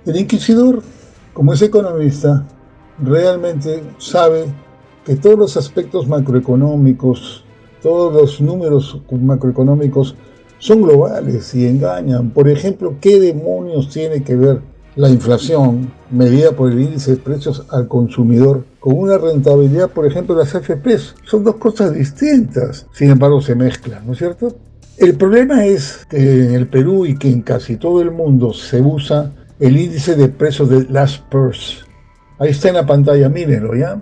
El inquisidor, como es economista, realmente sabe que todos los aspectos macroeconómicos, todos los números macroeconómicos son globales y engañan. Por ejemplo, ¿qué demonios tiene que ver la inflación medida por el índice de precios al consumidor con una rentabilidad, por ejemplo, de las AFPs? Son dos cosas distintas, sin embargo se mezclan, ¿no es cierto? El problema es que en el Perú y que en casi todo el mundo se usa el índice de precios de Last Purse. Ahí está en la pantalla, mírenlo, ¿ya?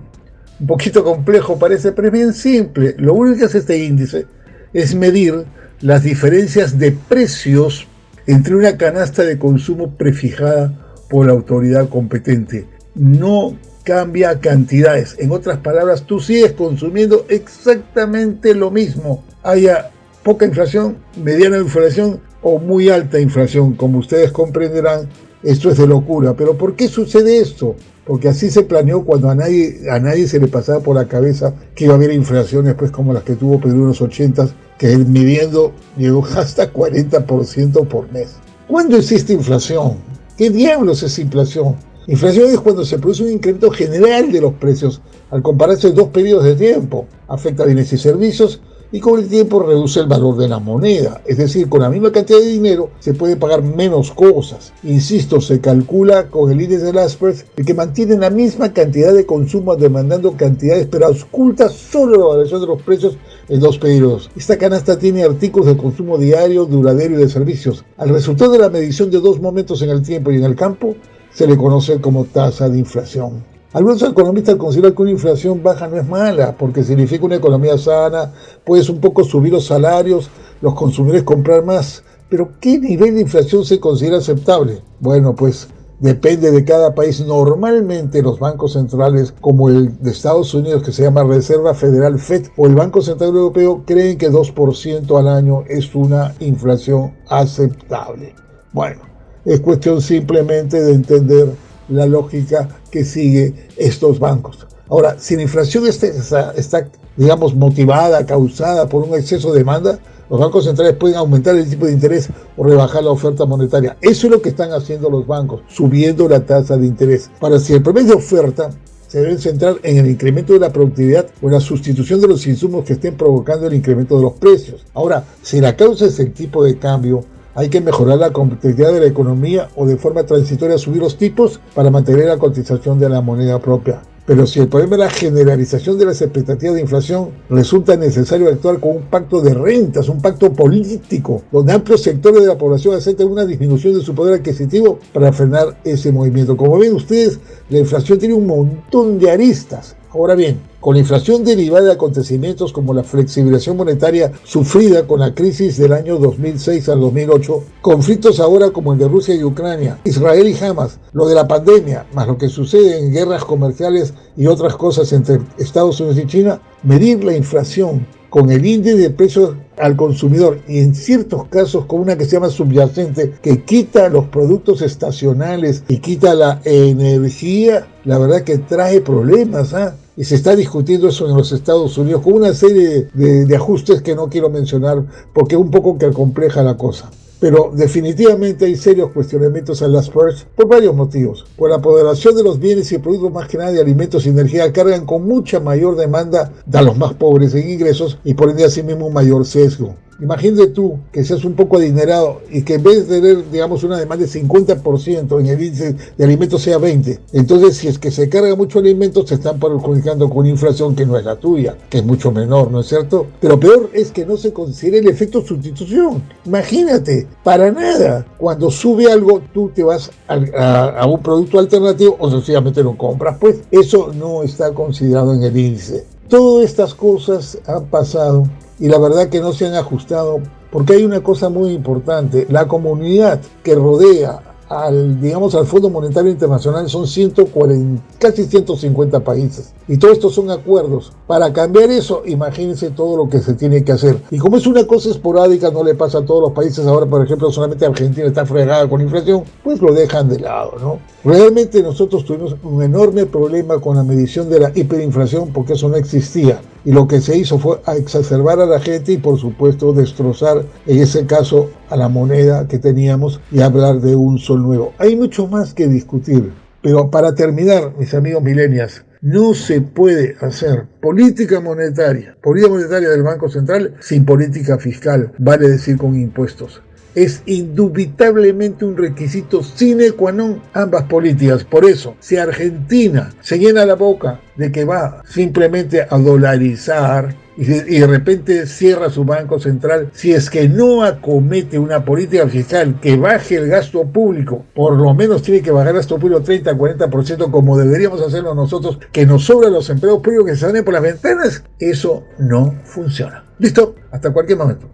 Un poquito complejo parece, pero es bien simple. Lo único que hace este índice es medir las diferencias de precios entre una canasta de consumo prefijada por la autoridad competente. No cambia cantidades. En otras palabras, tú sigues consumiendo exactamente lo mismo. Haya poca inflación, mediana inflación o muy alta inflación. Como ustedes comprenderán, esto es de locura. ¿Pero por qué sucede esto? Porque así se planeó cuando a nadie se le pasaba por la cabeza que iba a haber inflaciones pues como las que tuvo Perú en los 80, que midiendo llegó hasta 40% por mes. ¿Cuándo existe inflación? ¿Qué diablos es inflación? Inflación es cuando se produce un incremento general de los precios al compararse dos periodos de tiempo. Afecta a bienes y servicios y con el tiempo reduce el valor de la moneda. Es decir, con la misma cantidad de dinero se puede pagar menos cosas. Insisto, se calcula con el índice de Laspers que mantiene la misma cantidad de consumo demandando cantidades pero oculta solo la variación de los precios en dos periodos. Esta canasta tiene artículos de consumo diario, duradero y de servicios. Al resultado de la medición de dos momentos en el tiempo y en el campo, se le conoce como tasa de inflación. Algunos economistas consideran que una inflación baja no es mala, porque significa una economía sana, puedes un poco subir los salarios, los consumidores comprar más. Pero ¿qué nivel de inflación se considera aceptable? Bueno, pues depende de cada país. Normalmente los bancos centrales, como el de Estados Unidos, que se llama Reserva Federal Fed, o el Banco Central Europeo, creen que 2% al año es una inflación aceptable. Bueno, es cuestión simplemente de entender la lógica que sigue estos bancos. Ahora, si la inflación está, digamos, motivada, causada por un exceso de demanda, los bancos centrales pueden aumentar el tipo de interés o rebajar la oferta monetaria. Eso es lo que están haciendo los bancos, subiendo la tasa de interés. Para si el problema es de oferta, se deben centrar en el incremento de la productividad o en la sustitución de los insumos que estén provocando el incremento de los precios. Ahora, si la causa es el tipo de cambio, hay que mejorar la competitividad de la economía o de forma transitoria subir los tipos para mantener la cotización de la moneda propia. Pero si el problema es la generalización de las expectativas de inflación, resulta necesario actuar con un pacto de rentas, un pacto político, donde amplios sectores de la población acepten una disminución de su poder adquisitivo para frenar ese movimiento. Como ven ustedes, la inflación tiene un montón de aristas. Ahora bien, con la inflación derivada de acontecimientos como la flexibilización monetaria sufrida con la crisis del año 2006 al 2008, conflictos ahora como el de Rusia y Ucrania, Israel y Hamas, lo de la pandemia, más lo que sucede en guerras comerciales y otras cosas entre Estados Unidos y China, medir la inflación con el índice de precios al consumidor y en ciertos casos con una que se llama subyacente que quita los productos estacionales y quita la energía, la verdad que trae problemas, y se está discutiendo eso en los Estados Unidos con una serie de ajustes que no quiero mencionar porque es un poco que compleja la cosa. Pero definitivamente hay serios cuestionamientos a las Spurs por varios motivos. Por la apoderación de los bienes y productos más que nada de alimentos y energía cargan con mucha mayor demanda a los más pobres en ingresos y por ende asimismo un mayor sesgo. Imagínate tú que seas un poco adinerado y que en vez de tener, digamos, una demanda de 50% en el índice de alimentos sea 20%. Entonces, si es que se carga mucho alimentos, se están perjudicando con inflación que no es la tuya, que es mucho menor, ¿no es cierto? Pero peor es que no se considere el efecto sustitución. Imagínate, para nada. Cuando sube algo, tú te vas a un producto alternativo o sencillamente lo compras. Pues eso no está considerado en el índice. Todas estas cosas han pasado y la verdad que no se han ajustado porque hay una cosa muy importante. La comunidad que rodea al Fondo Monetario Internacional son 140, casi 150 países. Y todos estos son acuerdos. Para cambiar eso, imagínense todo lo que se tiene que hacer. Y como es una cosa esporádica, no le pasa a todos los países. Ahora, por ejemplo, solamente Argentina está fregada con inflación, pues lo dejan de lado, ¿no? Realmente nosotros tuvimos un enorme problema con la medición de la hiperinflación porque eso no existía. y lo que se hizo fue exacerbar a la gente y por supuesto destrozar en ese caso a la moneda que teníamos y hablar de un sol nuevo. Hay mucho más que discutir, pero para terminar, mis amigos millennials, no se puede hacer política monetaria del Banco Central sin política fiscal, vale decir con impuestos. Es indubitablemente un requisito sine qua non ambas políticas. Por eso, si Argentina se llena la boca de que va simplemente a dolarizar y de repente cierra su banco central, si es que no acomete una política fiscal que baje el gasto público, por lo menos tiene que bajar el gasto público 30-40% como deberíamos hacerlo nosotros, que nos sobran los empleos públicos que se salen por las ventanas, eso no funciona. ¿Listo? Hasta cualquier momento.